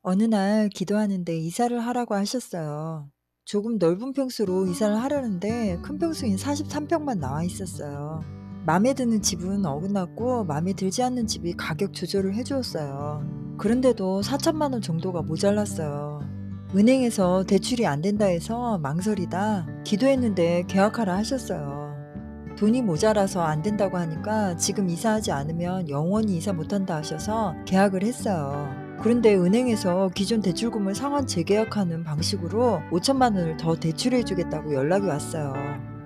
어느 날 기도하는데 이사를 하라고 하셨어요. 조금 넓은 평수로 이사를 하려는데 큰 평수인 43평만 나와 있었어요. 마음에 드는 집은 어긋났고 마음에 들지 않는 집이 가격 조절을 해주었어요. 그런데도 4천만 원 정도가 모자랐어요. 은행에서 대출이 안 된다 해서 망설이다 기도했는데 계약하라 하셨어요. 돈이 모자라서 안 된다고 하니까 지금 이사하지 않으면 영원히 이사 못한다 하셔서 계약을 했어요. 그런데 은행에서 기존 대출금을 상환 재계약하는 방식으로 5천만 원을 더 대출해 주겠다고 연락이 왔어요.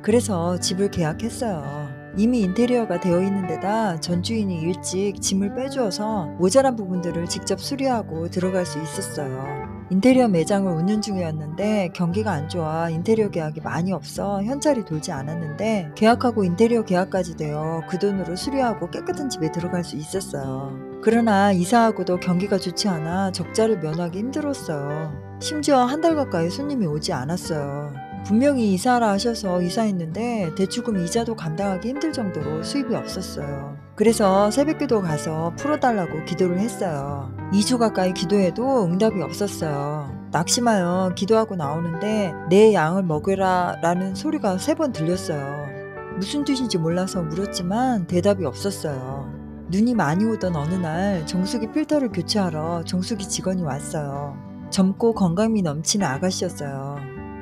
그래서 집을 계약했어요. 이미 인테리어가 되어 있는 데다 전 주인이 일찍 짐을 빼주어서 모자란 부분들을 직접 수리하고 들어갈 수 있었어요. 인테리어 매장을 운영 중이었는데 경기가 안 좋아 인테리어 계약이 많이 없어 현찰이 돌지 않았는데 계약하고 인테리어 계약까지 되어 그 돈으로 수리하고 깨끗한 집에 들어갈 수 있었어요. 그러나 이사하고도 경기가 좋지 않아 적자를 면하기 힘들었어요. 심지어 한 달 가까이 손님이 오지 않았어요. 분명히 이사하라 하셔서 이사했는데 대출금 이자도 감당하기 힘들 정도로 수입이 없었어요. 그래서 새벽기도 가서 풀어달라고 기도를 했어요. 2주 가까이 기도해도 응답이 없었어요. 낙심하여 기도하고 나오는데 내 양을 먹으라 라는 소리가 3번 들렸어요. 무슨 뜻인지 몰라서 물었지만 대답이 없었어요. 눈이 많이 오던 어느 날 정수기 필터를 교체하러 정수기 직원이 왔어요. 젊고 건강미 넘치는 아가씨였어요.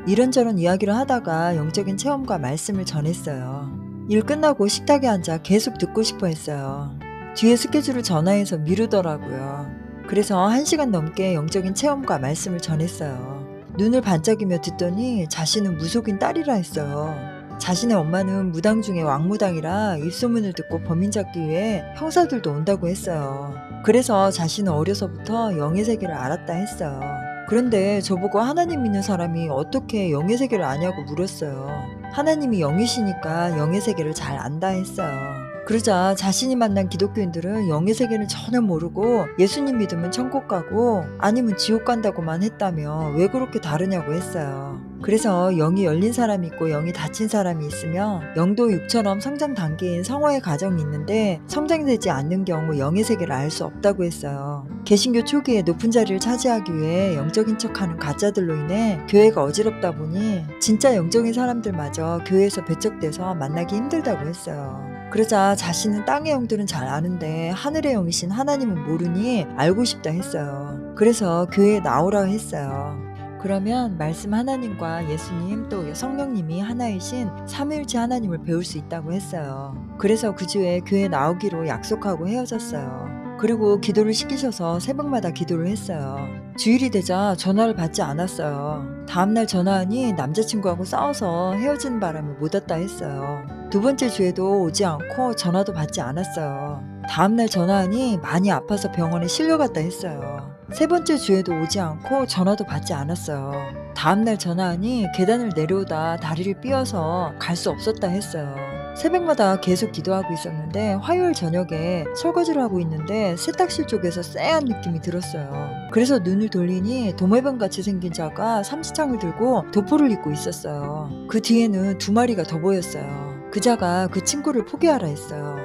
이런저런 이야기를 하다가 영적인 체험과 말씀을 전했어요. 일 끝나고 식탁에 앉아 계속 듣고 싶어 했어요. 뒤에 스케줄을 전화해서 미루더라고요. 그래서 1시간 넘게 영적인 체험과 말씀을 전했어요. 눈을 반짝이며 듣더니 자신은 무속인 딸이라 했어요. 자신의 엄마는 무당 중에 왕무당이라 입소문을 듣고 범인 잡기 위해 형사들도 온다고 했어요. 그래서 자신은 어려서부터 영의 세계를 알았다 했어요. 그런데 저보고 하나님 믿는 사람이 어떻게 영의 세계를 아냐고 물었어요. 하나님이 영이시니까 영의 세계를 잘 안다 했어요. 그러자 자신이 만난 기독교인들은 영의 세계를 전혀 모르고 예수님 믿으면 천국 가고 아니면 지옥 간다고만 했다며 왜 그렇게 다르냐고 했어요. 그래서 영이 열린 사람이 있고 영이 닫힌 사람이 있으며 영도 육처럼 성장 단계인 성화의 과정이 있는데 성장되지 않는 경우 영의 세계를 알 수 없다고 했어요. 개신교 초기에 높은 자리를 차지하기 위해 영적인 척하는 가짜들로 인해 교회가 어지럽다 보니 진짜 영적인 사람들마저 교회에서 배척돼서 만나기 힘들다고 했어요. 그러자 자신은 땅의 영들은 잘 아는데 하늘의 영이신 하나님은 모르니 알고 싶다 했어요. 그래서 교회에 나오라 했어요. 그러면 말씀 하나님과 예수님 또 성령님이 하나이신 삼위일체 하나님을 배울 수 있다고 했어요. 그래서 그 주에 교회 나오기로 약속하고 헤어졌어요. 그리고 기도를 시키셔서 새벽마다 기도를 했어요. 주일이 되자 전화를 받지 않았어요. 다음날 전화하니 남자친구하고 싸워서 헤어지는 바람에 못 왔다 했어요. 두 번째 주에도 오지 않고 전화도 받지 않았어요. 다음날 전화하니 많이 아파서 병원에 실려갔다 했어요. 세 번째 주에도 오지 않고 전화도 받지 않았어요. 다음날 전화하니 계단을 내려오다 다리를 삐어서 갈 수 없었다 했어요. 새벽마다 계속 기도하고 있었는데 화요일 저녁에 설거지를 하고 있는데 세탁실 쪽에서 쎄한 느낌이 들었어요. 그래서 눈을 돌리니 도마뱀같이 생긴 자가 삼지창을 들고 도포를 입고 있었어요. 그 뒤에는 2마리가 더 보였어요. 그 자가 그 친구를 포기하라 했어요.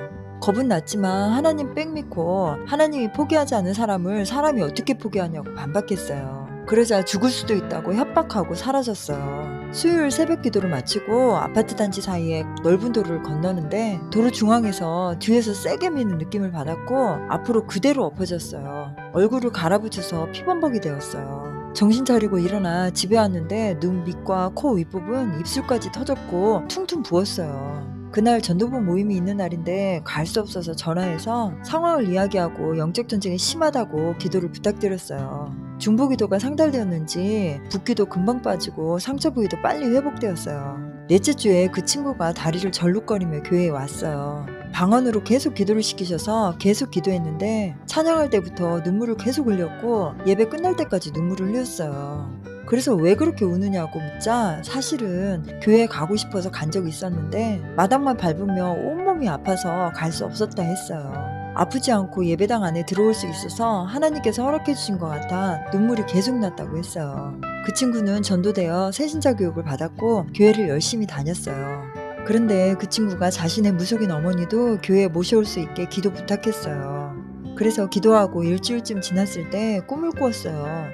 겁은 났지만 하나님 빽 믿고 하나님이 포기하지 않은 사람을 사람이 어떻게 포기하냐고 반박했어요. 그러자 죽을 수도 있다고 협박하고 사라졌어요. 수요일 새벽 기도를 마치고 아파트 단지 사이에 넓은 도로를 건너는데 도로 중앙에서 뒤에서 세게 미는 느낌을 받았고 앞으로 그대로 엎어졌어요. 얼굴을 갈아붙여서 피범벅이 되었어요. 정신 차리고 일어나 집에 왔는데 눈 밑과 코 윗부분, 입술까지 터졌고 퉁퉁 부었어요. 그날 전도부 모임이 있는 날인데 갈 수 없어서 전화해서 상황을 이야기하고 영적 전쟁이 심하다고 기도를 부탁드렸어요. 중보기도가 상달되었는지 붓기도 금방 빠지고 상처 부위도 빨리 회복되었어요. 넷째 주에 그 친구가 다리를 절룩거리며 교회에 왔어요. 방언으로 계속 기도를 시키셔서 계속 기도했는데 찬양할 때부터 눈물을 계속 흘렸고 예배 끝날 때까지 눈물을 흘렸어요. 그래서 왜 그렇게 우느냐고 묻자 사실은 교회에 가고 싶어서 간 적이 있었는데 마당만 밟으며 온몸이 아파서 갈 수 없었다 했어요. 아프지 않고 예배당 안에 들어올 수 있어서 하나님께서 허락해 주신 것 같아 눈물이 계속 났다고 했어요. 그 친구는 전도되어 새신자 교육을 받았고 교회를 열심히 다녔어요. 그런데 그 친구가 자신의 무속인 어머니도 교회에 모셔올 수 있게 기도 부탁했어요. 그래서 기도하고 일주일쯤 지났을 때 꿈을 꾸었어요.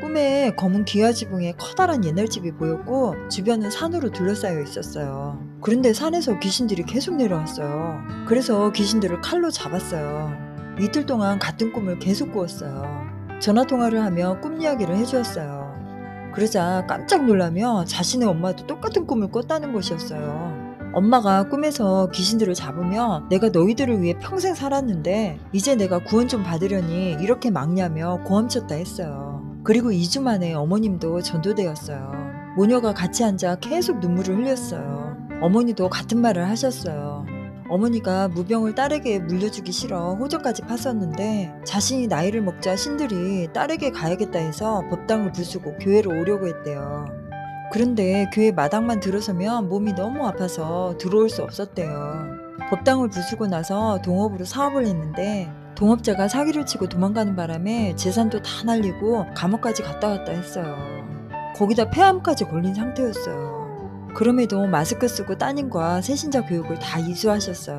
꿈에 검은 기와 지붕에 커다란 옛날 집이 보였고 주변은 산으로 둘러싸여 있었어요. 그런데 산에서 귀신들이 계속 내려왔어요. 그래서 귀신들을 칼로 잡았어요. 이틀 동안 같은 꿈을 계속 꾸었어요. 전화통화를 하며 꿈 이야기를 해주었어요. 그러자 깜짝 놀라며 자신의 엄마도 똑같은 꿈을 꿨다는 것이었어요. 엄마가 꿈에서 귀신들을 잡으며 내가 너희들을 위해 평생 살았는데 이제 내가 구원 좀 받으려니 이렇게 막냐며 고함쳤다 했어요. 그리고 2주 만에 어머님도 전도되었어요. 모녀가 같이 앉아 계속 눈물을 흘렸어요. 어머니도 같은 말을 하셨어요. 어머니가 무병을 딸에게 물려주기 싫어 호적까지 팠었는데 자신이 나이를 먹자 신들이 딸에게 가야겠다 해서 법당을 부수고 교회로 오려고 했대요. 그런데 교회 마당만 들어서면 몸이 너무 아파서 들어올 수 없었대요. 법당을 부수고 나서 동업으로 사업을 했는데 동업자가 사기를 치고 도망가는 바람에 재산도 다 날리고 감옥까지 갔다 왔다 했어요. 거기다 폐암까지 걸린 상태였어요. 그럼에도 마스크 쓰고 따님과 새신자 교육을 다 이수하셨어요.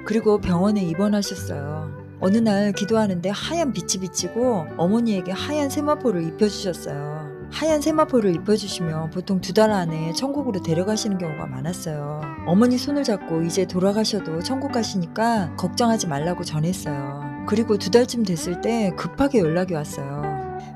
그리고 병원에 입원하셨어요. 어느 날 기도하는데 하얀 빛이 비치고 어머니에게 하얀 세마포를 입혀주셨어요. 하얀 세마포를 입혀주시면 보통 2달 안에 천국으로 데려가시는 경우가 많았어요. 어머니 손을 잡고 이제 돌아가셔도 천국 가시니까 걱정하지 말라고 전했어요. 그리고 2달쯤 됐을 때 급하게 연락이 왔어요.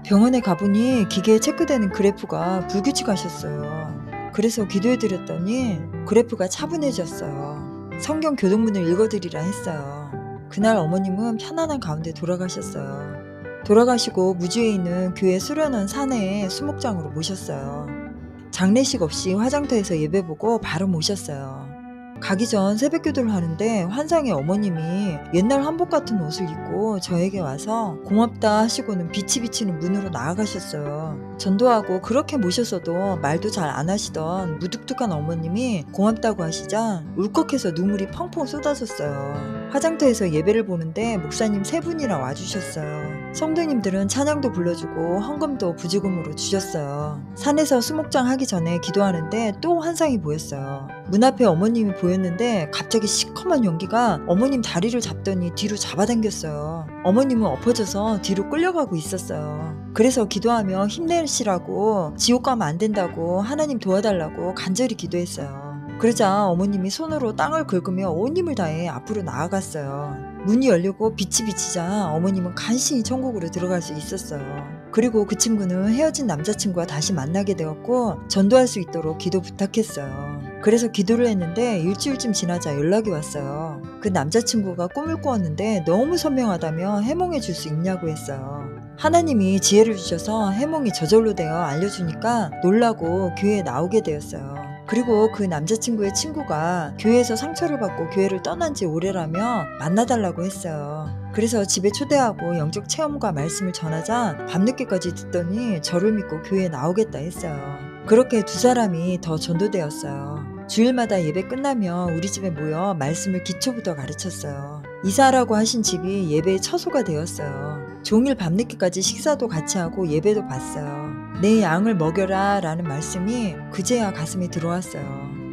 병원에 가보니 기계에 체크되는 그래프가 불규칙하셨어요. 그래서 기도해드렸더니 그래프가 차분해졌어요. 성경 교동문을 읽어드리라 했어요. 그날 어머님은 편안한 가운데 돌아가셨어요. 돌아가시고 무주에 있는 교회 수련원 산에 수목장으로 모셨어요. 장례식 없이 화장터에서 예배보고 바로 모셨어요. 가기 전 새벽기도를 하는데 환상의 어머님이 옛날 한복 같은 옷을 입고 저에게 와서 고맙다 하시고는 빛이 비치는 문으로 나아가셨어요. 전도하고 그렇게 모셨어도 말도 잘 안 하시던 무뚝뚝한 어머님이 고맙다고 하시자 울컥해서 눈물이 펑펑 쏟아졌어요. 화장터에서 예배를 보는데 목사님 3분이나 와주셨어요. 성도님들은 찬양도 불러주고 헌금도 부지금으로 주셨어요. 산에서 수목장 하기 전에 기도하는데 또 환상이 보였어요. 문 앞에 어머님이 보였는데 갑자기 시커먼 연기가 어머님 다리를 잡더니 뒤로 잡아당겼어요. 어머님은 엎어져서 뒤로 끌려가고 있었어요. 그래서 기도하며 힘내시라고 지옥 가면 안 된다고 하나님 도와달라고 간절히 기도했어요. 그러자 어머님이 손으로 땅을 긁으며 온 힘을 다해 앞으로 나아갔어요. 문이 열리고 빛이 비치자 어머님은 간신히 천국으로 들어갈 수 있었어요. 그리고 그 친구는 헤어진 남자친구와 다시 만나게 되었고 전도할 수 있도록 기도 부탁했어요. 그래서 기도를 했는데 일주일쯤 지나자 연락이 왔어요. 그 남자친구가 꿈을 꾸었는데 너무 선명하다며 해몽해 줄 수 있냐고 했어요. 하나님이 지혜를 주셔서 해몽이 저절로 되어 알려주니까 놀라고 교회에 나오게 되었어요. 그리고 그 남자친구의 친구가 교회에서 상처를 받고 교회를 떠난 지 오래라며 만나달라고 했어요. 그래서 집에 초대하고 영적 체험과 말씀을 전하자 밤늦게까지 듣더니 저를 믿고 교회에 나오겠다 했어요. 그렇게 2사람이 더 전도되었어요. 주일마다 예배 끝나면 우리 집에 모여 말씀을 기초부터 가르쳤어요. 이사하라고 하신 집이 예배의 처소가 되었어요. 종일 밤늦게까지 식사도 같이 하고 예배도 봤어요. 내 양을 먹여라 라는 말씀이 그제야 가슴에 들어왔어요.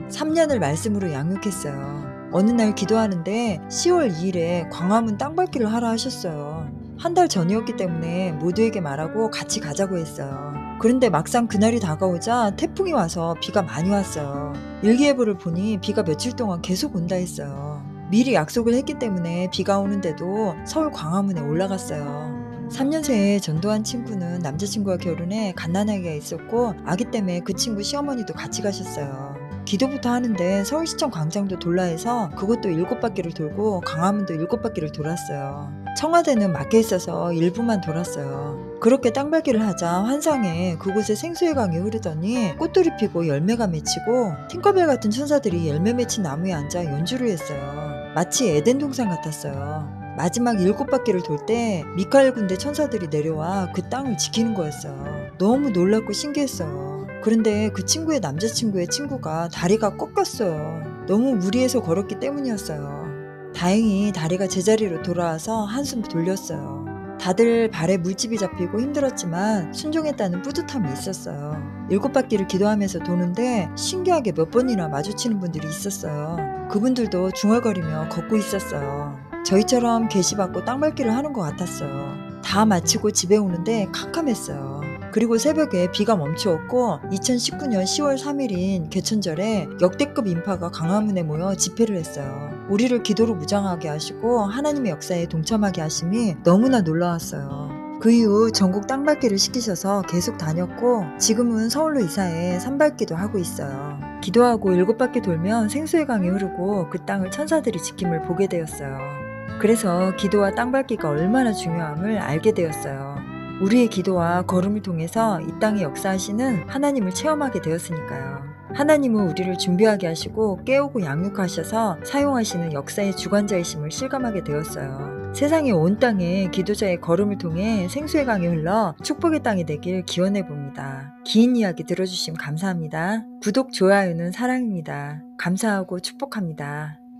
3년을 말씀으로 양육했어요. 어느 날 기도하는데 10월 2일에 광화문 땅밟기를 하라 하셨어요. 한 달 전이었기 때문에 모두에게 말하고 같이 가자고 했어요. 그런데 막상 그날이 다가오자 태풍이 와서 비가 많이 왔어요. 일기예보를 보니 비가 며칠 동안 계속 온다 했어요. 미리 약속을 했기 때문에 비가 오는데도 서울 광화문에 올라갔어요. 3년 새에 전도한 친구는 남자친구와 결혼해 갓난아기가 있었고 아기 때문에 그 친구 시어머니도 같이 가셨어요. 기도부터 하는데 서울시청 광장도 돌라 해서 그것도 7바퀴를 돌고 광화문도 7바퀴를 돌았어요. 청와대는 막혀 있어서 일부만 돌았어요. 그렇게 땅밟기를 하자 환상에 그곳에 생수의 강이 흐르더니 꽃들이 피고 열매가 맺히고 팅커벨 같은 천사들이 열매 맺힌 나무에 앉아 연주를 했어요. 마치 에덴 동산 같았어요. 마지막 7바퀴를 돌 때 미카엘 군대 천사들이 내려와 그 땅을 지키는 거였어요. 너무 놀랍고 신기했어요. 그런데 그 친구의 남자친구의 친구가 다리가 꺾였어요. 너무 무리해서 걸었기 때문이었어요. 다행히 다리가 제자리로 돌아와서 한숨 돌렸어요. 다들 발에 물집이 잡히고 힘들었지만 순종했다는 뿌듯함이 있었어요. 7바퀴를 기도하면서 도는데 신기하게 몇 번이나 마주치는 분들이 있었어요. 그분들도 중얼거리며 걷고 있었어요. 저희처럼 계시받고 땅밟기를 하는 것 같았어요. 다 마치고 집에 오는데 캄캄했어요. 그리고 새벽에 비가 멈추었고 2019년 10월 3일인 개천절에 역대급 인파가 광화문에 모여 집회를 했어요. 우리를 기도로 무장하게 하시고 하나님의 역사에 동참하게 하심이 너무나 놀라웠어요. 그 이후 전국 땅밟기를 시키셔서 계속 다녔고 지금은 서울로 이사해 산밟기도 하고 있어요. 기도하고 7바퀴 돌면 생수의 강이 흐르고 그 땅을 천사들이 지킴을 보게 되었어요. 그래서 기도와 땅밟기가 얼마나 중요함을 알게 되었어요. 우리의 기도와 걸음을 통해서 이 땅에 역사하시는 하나님을 체험하게 되었으니까요. 하나님은 우리를 준비하게 하시고 깨우고 양육하셔서 사용하시는 역사의 주관자이심을 실감하게 되었어요. 세상의 온 땅에 기도자의 걸음을 통해 생수의 강이 흘러 축복의 땅이 되길 기원해 봅니다. 긴 이야기 들어주심 감사합니다. 구독, 좋아요는 사랑입니다. 감사하고 축복합니다.